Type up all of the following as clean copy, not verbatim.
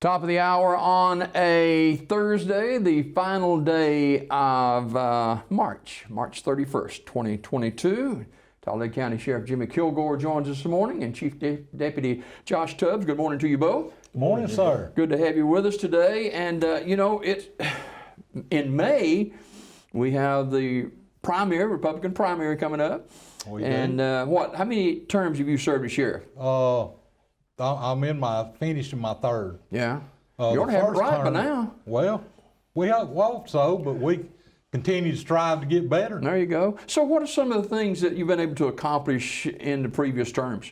Top of the hour on a Thursday, the final day of March 31st, 2022. Talladega County Sheriff Jimmy Kilgore joins us this morning, and Chief Deputy Josh Tubbs. Good morning to you both. Good morning, sir. Good to have you with us today. And it's in May, we have the primary, Republican primary coming up. And how many terms have you served as sheriff? I'm finishing my third. Yeah. You ought to have it right by now. Well, we hope so, but we continue to strive to get better. There you go. So what are some of the things that you've been able to accomplish in the previous terms?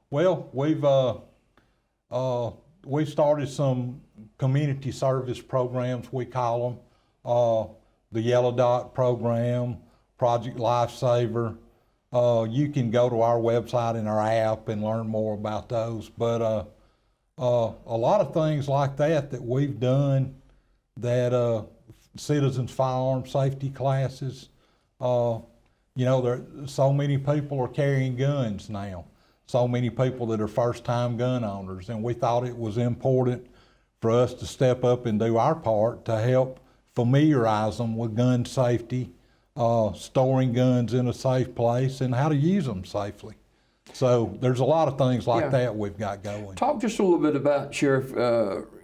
Well, we've started some community service programs, we call them. The Yellow Dot program, Project Lifesaver. You can go to our website and our app and learn more about those. But a lot of things like that we've done, that citizens firearm safety classes. There so many people are carrying guns now. So many people that are first-time gun owners, and we thought it was important for us to step up and do our part to help familiarize them with gun safety, storing guns in a safe place, and how to use them safely. So there's a lot of things like that we've got going. Talk just a little bit about, Sheriff,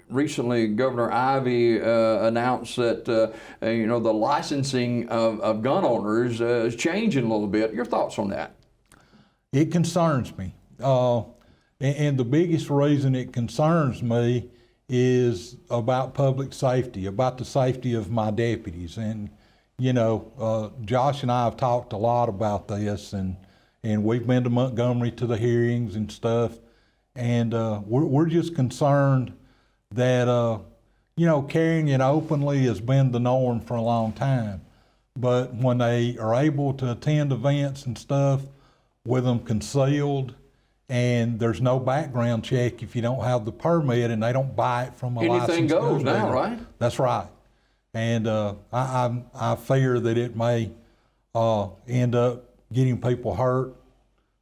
recently Governor Ivey announced that the licensing of gun owners is changing a little bit. Your thoughts on that? It concerns me. And the biggest reason it concerns me is about public safety, about the safety of my deputies. And Josh and I have talked a lot about this, and we've been to Montgomery to the hearings and stuff, and we're just concerned that carrying it openly has been the norm for a long time, but when they are able to attend events and stuff with them concealed, and there's no background check if you don't have the permit, and they don't buy it from a licensed anything goes now, dealer. Right? That's right. And I fear that it may end up getting people hurt.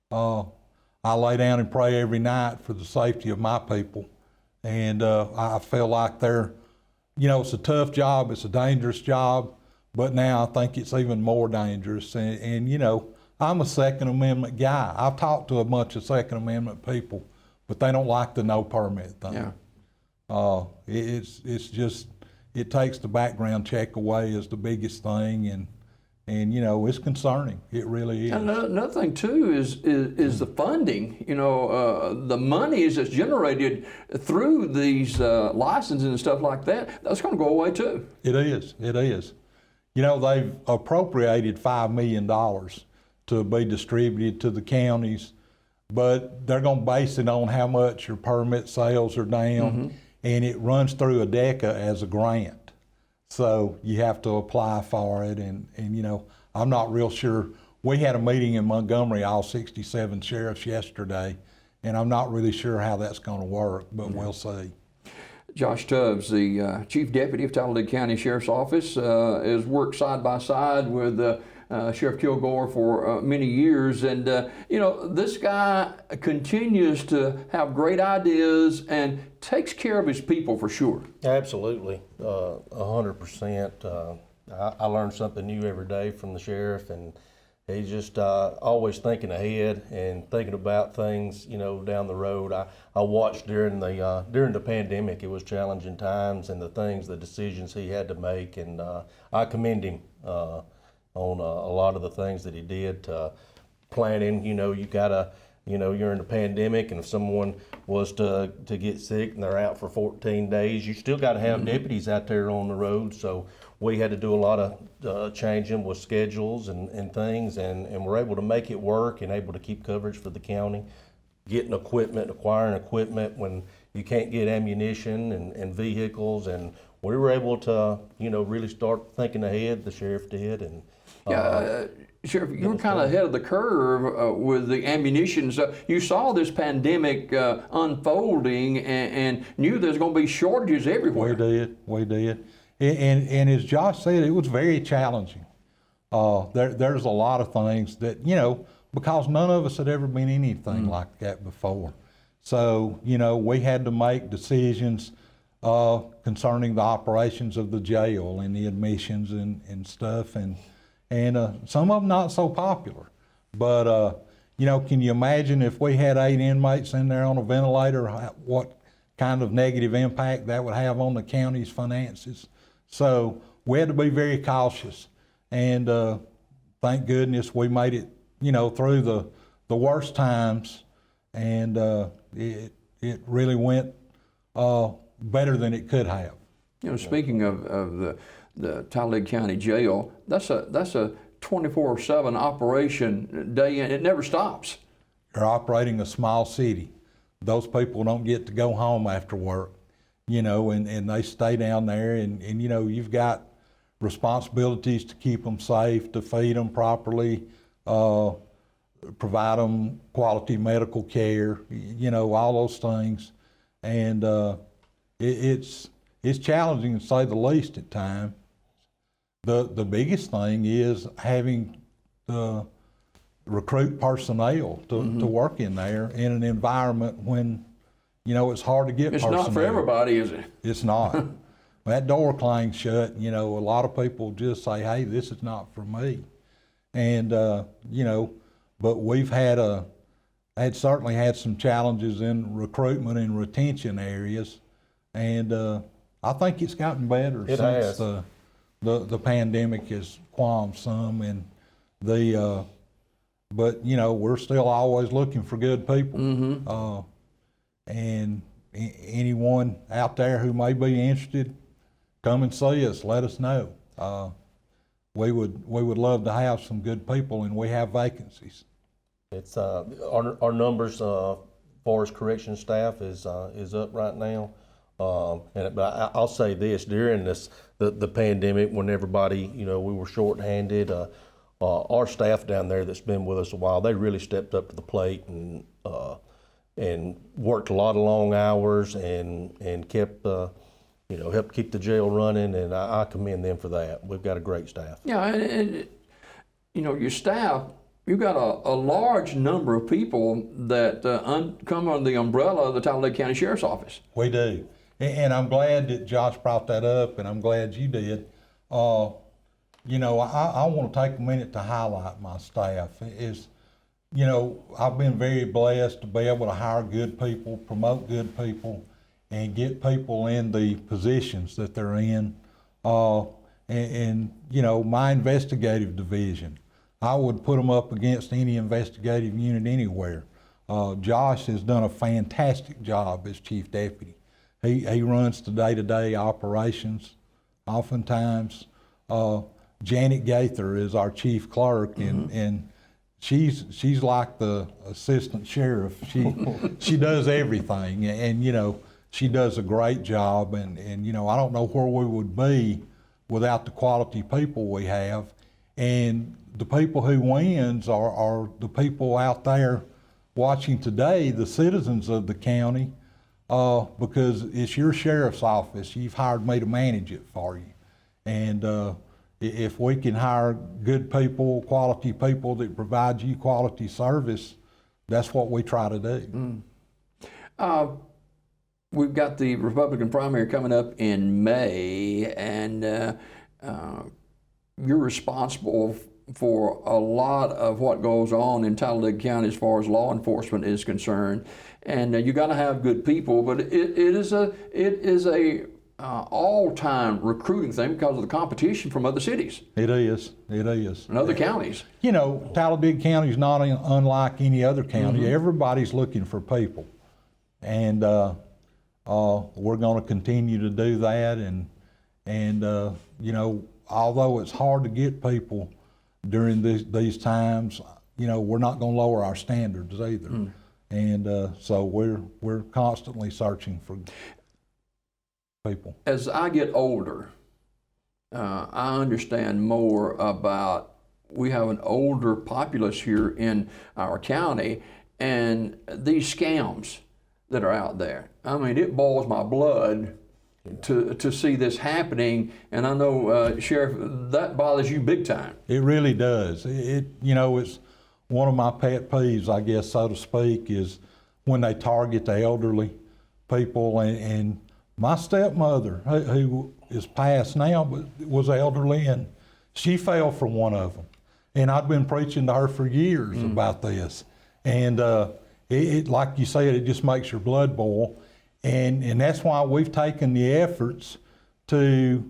I lay down and pray every night for the safety of my people. And I feel like it's a tough job, it's a dangerous job, but now I think it's even more dangerous. And I'm a Second Amendment guy. I've talked to a bunch of Second Amendment people, but they don't like the no permit thing. Yeah. It's just, it takes the background check away is the biggest thing, and it's concerning. It really is. And another thing too is the funding. The monies that's generated through these licensing and stuff like that, that's going to go away too. It is. They've appropriated $5 million to be distributed to the counties, but they're going to base it on how much your permit sales are down, and it runs through ADECA as a grant. So you have to apply for it, and I'm not real sure. We had a meeting in Montgomery, all 67 sheriffs yesterday, and I'm not really sure how that's going to work, but we'll see. Josh Tubbs, the Chief Deputy of Talladega County Sheriff's Office, has worked side by side with Sheriff Kilgore for many years, and this guy continues to have great ideas and takes care of his people for sure. Absolutely, 100%. I learn something new every day from the sheriff, and he's just always thinking ahead and thinking about things, down the road. I watched during the pandemic. It was challenging times, and the decisions he had to make, and I commend him on a lot of the things that he did. Planning, you gotta, you're in the pandemic, and if someone was to get sick and they're out for 14 days, you still got to have deputies out there on the road. So we had to do a lot of changing with schedules and things, and we're able to make it work and able to keep coverage for the county, acquiring equipment when you can't get ammunition and vehicles, and we were able to, really start thinking ahead. The sheriff did, and Sheriff, you were kind of ahead of the curve with the ammunition. So you saw this pandemic unfolding and knew there's going to be shortages everywhere. We did. And as Josh said, it was very challenging. There's a lot of things that, because none of us had ever been anything like that before. So, we had to make decisions concerning the operations of the jail and the admissions and stuff, and some of them not so popular. But you know, can you imagine if we had 8 inmates in there on a ventilator, what kind of negative impact that would have on the county's finances? So we had to be very cautious, and thank goodness we made it, you know, through the worst times, and it really went better than it could have. You know, speaking of the Talladega County Jail, that's a 24/7 operation day in. It never stops. They're operating a small city. Those people don't get to go home after work, you know, and they stay down there, and you know, you've got responsibilities to keep them safe, to feed them properly, provide them quality medical care, you know, all those things. And it's challenging to say the least at times. The biggest thing is having the recruit personnel to work in there in an environment when, you know, it's hard to get personnel. It's not for everybody, is it? It's not. When that door clangs shut, you know, a lot of people just say, hey, this is not for me. And, you know, but we've certainly had some challenges in recruitment and retention areas. And I think it's gotten better since the pandemic has calmed some, and but you know, we're still always looking for good people. And anyone out there who may be interested, come and see us. Let us know. We would love to have some good people, and we have vacancies. It's our numbers for as correction staff is up right now. But I'll say this: during the pandemic, when everybody, you know, we were shorthanded, our staff down there that's been with us a while, they really stepped up to the plate and worked a lot of long hours and kept you know, helped keep the jail running, and I commend them for that. We've got a great staff. Yeah, and you know, your staff, you've got a large number of people that come under the umbrella of the Talladega County Sheriff's Office. We do. And I'm glad that Josh brought that up, and I'm glad you did. You know, I want to take a minute to highlight my staff. You know, I've been very blessed to be able to hire good people, promote good people, and get people in the positions that they're in. And you know, my investigative division, I would put them up against any investigative unit anywhere. Josh has done a fantastic job as chief deputy. He runs the day-to-day operations oftentimes. Janet Gaither is our chief clerk, and she's like the assistant sheriff. She does everything, and you know, she does a great job, and you know, I don't know where we would be without the quality people we have. And the people who wins are the people out there watching today, the citizens of the county, because it's your sheriff's office. You've hired me to manage it for you. And if we can hire good people, quality people that provide you quality service, that's what we try to do. We've got the Republican primary coming up in May, and you're responsible for a lot of what goes on in Talladega County as far as law enforcement is concerned. And you got to have good people, but it is a all-time recruiting thing because of the competition from other cities. It is. And other counties. You know, Talladega County is not unlike any other county. Everybody's looking for people. And we're going to continue to do that. And you know, although it's hard to get people during these times, you know, we're not going to lower our standards either. And so we're constantly searching for people. As I get older, I understand more about, we have an older populace here in our county, and these scams that are out there. I mean, it boils my blood to see this happening, and I know, Sheriff, that bothers you big time. It really does. You know, it's one of my pet peeves, I guess, so to speak, is when they target the elderly people and My stepmother, who is passed now, but was elderly, and she fell for one of them. And I'd been preaching to her for years about this. And it, like you said, it just makes your blood boil. And that's why we've taken the efforts to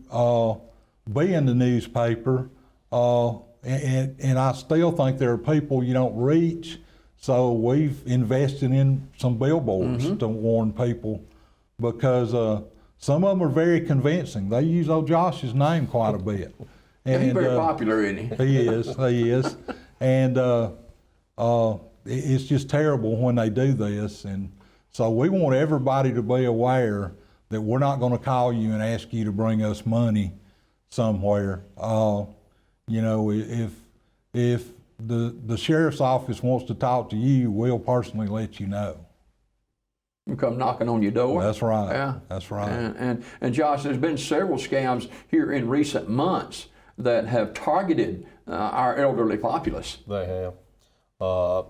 be in the newspaper. And I still think there are people you don't reach. So we've invested in some billboards to warn people, because some of them are very convincing. They use old Josh's name quite a bit. And he's very popular, isn't he? He is. And it's just terrible when they do this. And so we want everybody to be aware that we're not going to call you and ask you to bring us money somewhere. You know, if the sheriff's office wants to talk to you, we'll personally let you know. We come knocking on your door. That's right. Yeah, that's right. And Josh, there's been several scams here in recent months that have targeted our elderly populace. They have,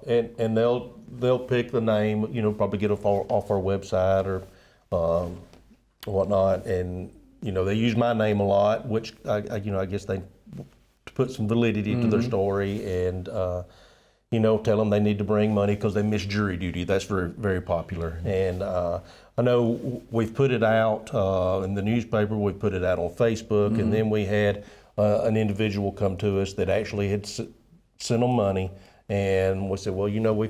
and they'll pick the name, you know, probably get it off our website or whatnot, and you know they use my name a lot, which I guess they put some validity to their story, and you know, tell them they need to bring money because they missed jury duty. That's very, very popular. And I know we've put it out in the newspaper, we put it out on Facebook, and then we had an individual come to us that actually had sent them money, and we said, well, you know, we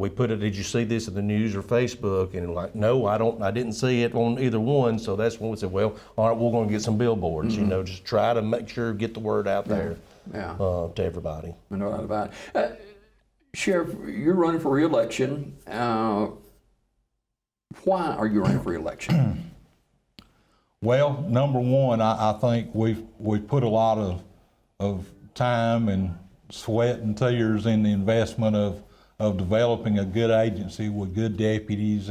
put it, did you see this in the news or Facebook? And like, no, I didn't see it on either one. So that's when we said, well, all right, we're going to get some billboards, you know, just try to make sure, get the word out there. Yeah. To everybody. No doubt about it. Sheriff, you're running for re-election. Why are you running for re-election? Well, number one, I think we've put a lot of time and sweat and tears in the investment of developing a good agency with good deputies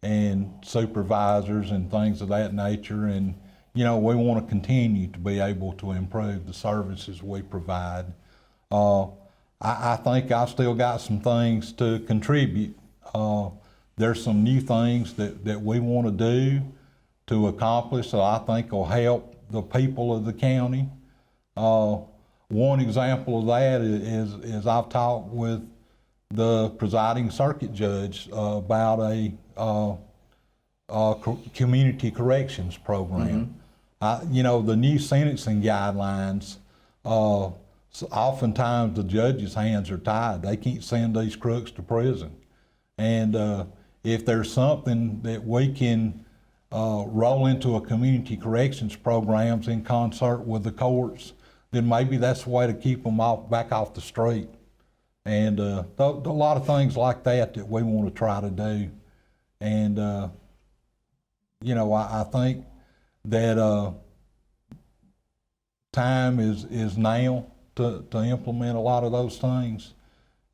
and supervisors and things of that nature. And you know, we want to continue to be able to improve the services we provide. I think I still got some things to contribute. There's some new things that we want to do to accomplish that I think will help the people of the county. One example of that is I've talked with the presiding circuit judge about a community corrections program. You know, the new sentencing guidelines, oftentimes the judges' hands are tied. They can't send these crooks to prison. And if there's something that we can roll into a community corrections programs in concert with the courts, then maybe that's the way to keep them back off the street. And a lot of things like that we want to try to do. And, you know, I think that time is now to implement a lot of those things,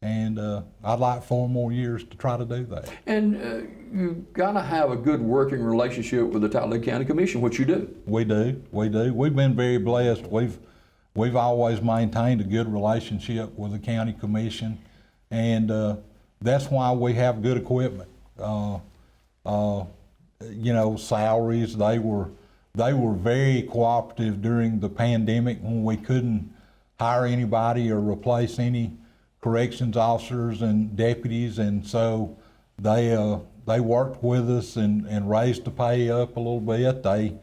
and I'd like 4 more years to try to do that. And you've got to have a good working relationship with the Talladega County Commission, which you do. We do. We've been very blessed. We've always maintained a good relationship with the county commission, and that's why we have good equipment. You know, salaries, they were very cooperative during the pandemic when we couldn't hire anybody or replace any corrections officers and deputies, and so they worked with us and raised the pay up a little bit. They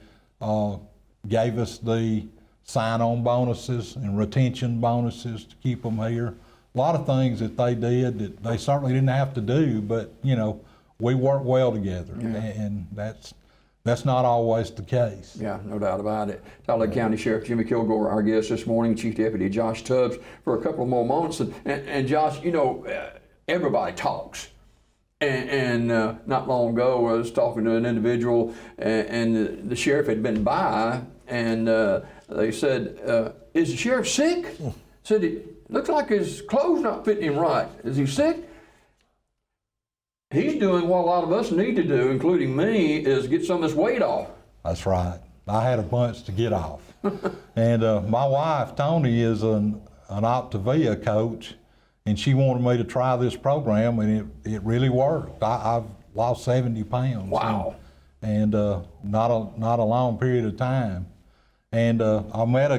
gave us the sign-on bonuses and retention bonuses to keep them here. A lot of things that they did that they certainly didn't have to do, but you know, we work well together, and that's not always the case. Yeah, no doubt about it. Talladega County Sheriff Jimmy Kilgore, our guest this morning, Chief Deputy Josh Tubbs, for a couple of more moments. And Josh, you know, everybody talks. And not long ago, I was talking to an individual, and the sheriff had been by, and they said, "Is the sheriff sick?" Said, "It looks like his clothes not fitting him right. Is he sick?" He's doing what a lot of us need to do, including me, is get some of this weight off. That's right. I had a bunch to get off. And my wife, Tony, is an Optavia coach, and she wanted me to try this program, and it really worked. I've lost 70 pounds. Wow. and not a long period of time. And I met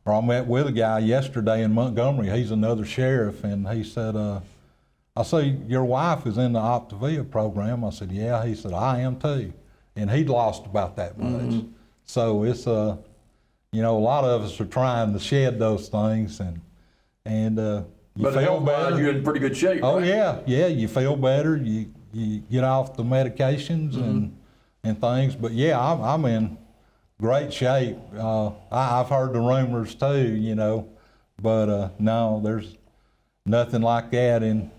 I met with a guy yesterday in Montgomery. He's another sheriff, and he said, I see your wife is in the Optavia program. I said, yeah. He said, I am too. And he'd lost about that much. So it's, you know, a lot of us are trying to shed those things, and you feel better. You're in pretty good shape. Oh, right? yeah, you feel better. You get off the medications and things. But yeah, I'm in great shape. I've heard the rumors too, you know, but no, there's nothing like that in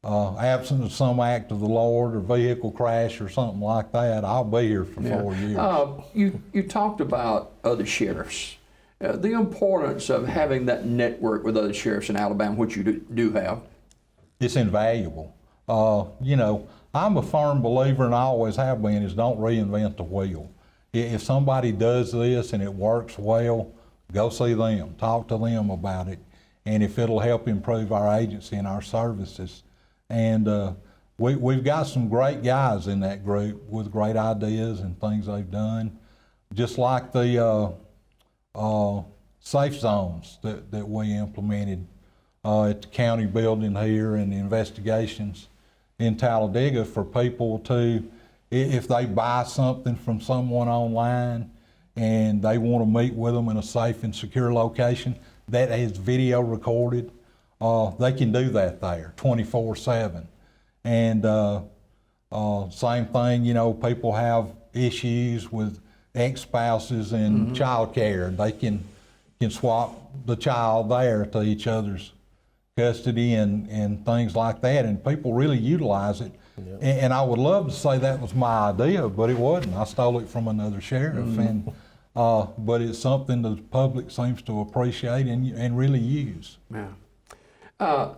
absent of some act of the Lord or vehicle crash or something like that. I'll be here for 4 years. You talked about other sheriffs. The importance of having that network with other sheriffs in Alabama, which you do have. It's invaluable. You know, I'm a firm believer, and I always have been, is don't reinvent the wheel. If somebody does this and it works well, go see them, talk to them about it, and if it'll help improve our agency and our services. And we've got some great guys in that group with great ideas and things they've done, just like the safe zones that we implemented at the county building here, and the investigations in Talladega for people to, if they buy something from someone online and they want to meet with them in a safe and secure location that is video recorded, they can do that there 24/7. And same thing, you know, people have issues with ex-spouses and child care. They can swap the child there to each other's custody and things like that, and people really utilize it. Yep. And I would love to say that was my idea, but it wasn't. I stole it from another sheriff, and but it's something the public seems to appreciate and really use. Yeah.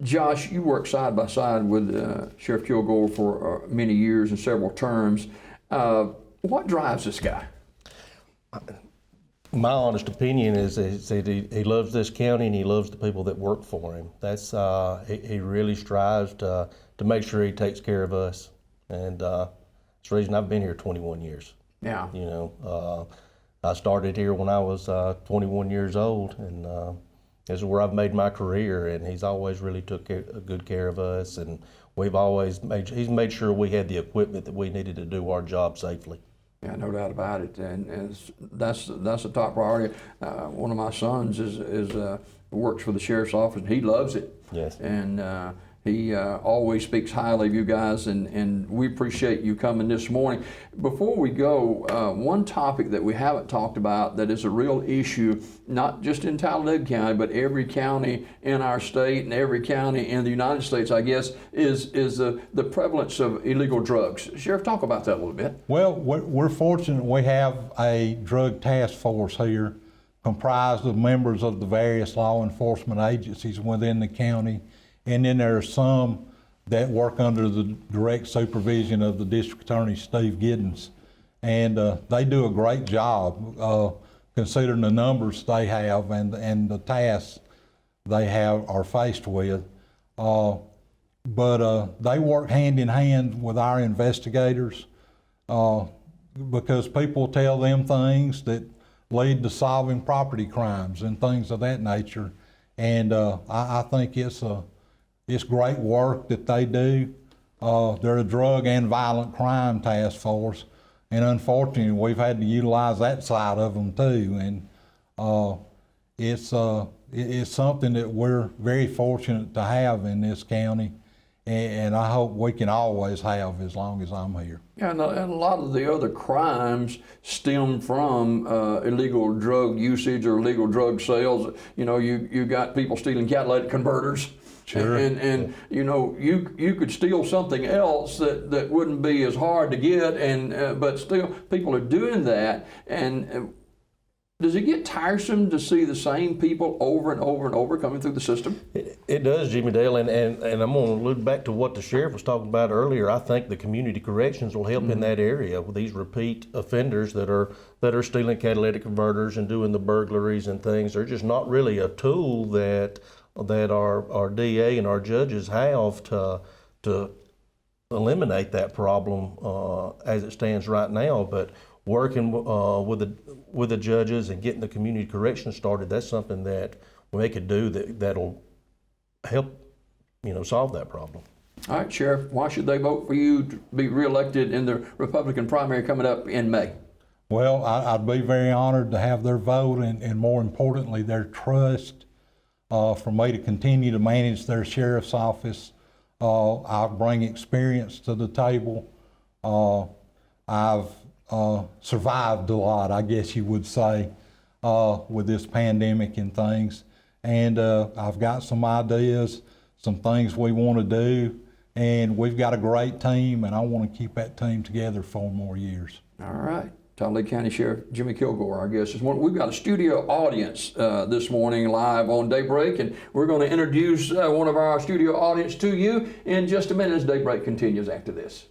Josh, you worked side by side with Sheriff Kilgore for many years and several terms. What drives this guy? My honest opinion is that he loves this county and he loves the people that work for him. That's he really strives to make sure he takes care of us, and that's the reason I've been here 21 years. Yeah. You know, I started here when I was 21 years old, and this is where I've made my career. And he's always really took good care of us, and he's made sure we had the equipment that we needed to do our job safely. Yeah, no doubt about it, and that's a top priority. One of my sons works for the sheriff's office, and he loves it. Yes. And he always speaks highly of you guys, and we appreciate you coming this morning. Before we go, one topic that we haven't talked about that is a real issue, not just in Talladega County, but every county in our state and every county in the United States, I guess, is the prevalence of illegal drugs. Sheriff, talk about that a little bit. Well, we're fortunate we have a drug task force here comprised of members of the various law enforcement agencies within the county. And then there are some that work under the direct supervision of the district attorney, Steve Giddens. And they do a great job considering the numbers they have and the tasks they are faced with. But they work hand in hand with our investigators because people tell them things that lead to solving property crimes and things of that nature. And I think it's great work that they do. They're a drug and violent crime task force, and unfortunately we've had to utilize that side of them too. And it's something that we're very fortunate to have in this county, and I hope we can always have as long as I'm here. Yeah, and a lot of the other crimes stem from illegal drug usage or illegal drug sales. You know, you got people stealing catalytic converters. Sure. And you know, you could steal something else that wouldn't be as hard to get, and but still people are doing that. And does it get tiresome to see the same people over and over and over coming through the system? It does, Jimmy Dale, and I'm going to look back to what the sheriff was talking about earlier. I think the community corrections will help in that area with these repeat offenders that are stealing catalytic converters and doing the burglaries and things. They're just not really a tool that our DA and our judges have to eliminate that problem as it stands right now, but working with the judges and getting the community correction started, that's something that they could do that'll help, solve that problem. All right, Sheriff, why should they vote for you to be reelected in the Republican primary coming up in May? Well, I'd be very honored to have their vote and more importantly, their trust for me to continue to manage their sheriff's office. I'll bring experience to the table. I've survived a lot, I guess you would say, with this pandemic and things. And I've got some ideas, some things we want to do, and we've got a great team, and I want to keep that team together 4 more years. All right. Talladega County Sheriff Jimmy Kilgore, our guest this morning. We've got a studio audience this morning live on Daybreak, and we're going to introduce one of our studio audience to you in just a minute as Daybreak continues after this.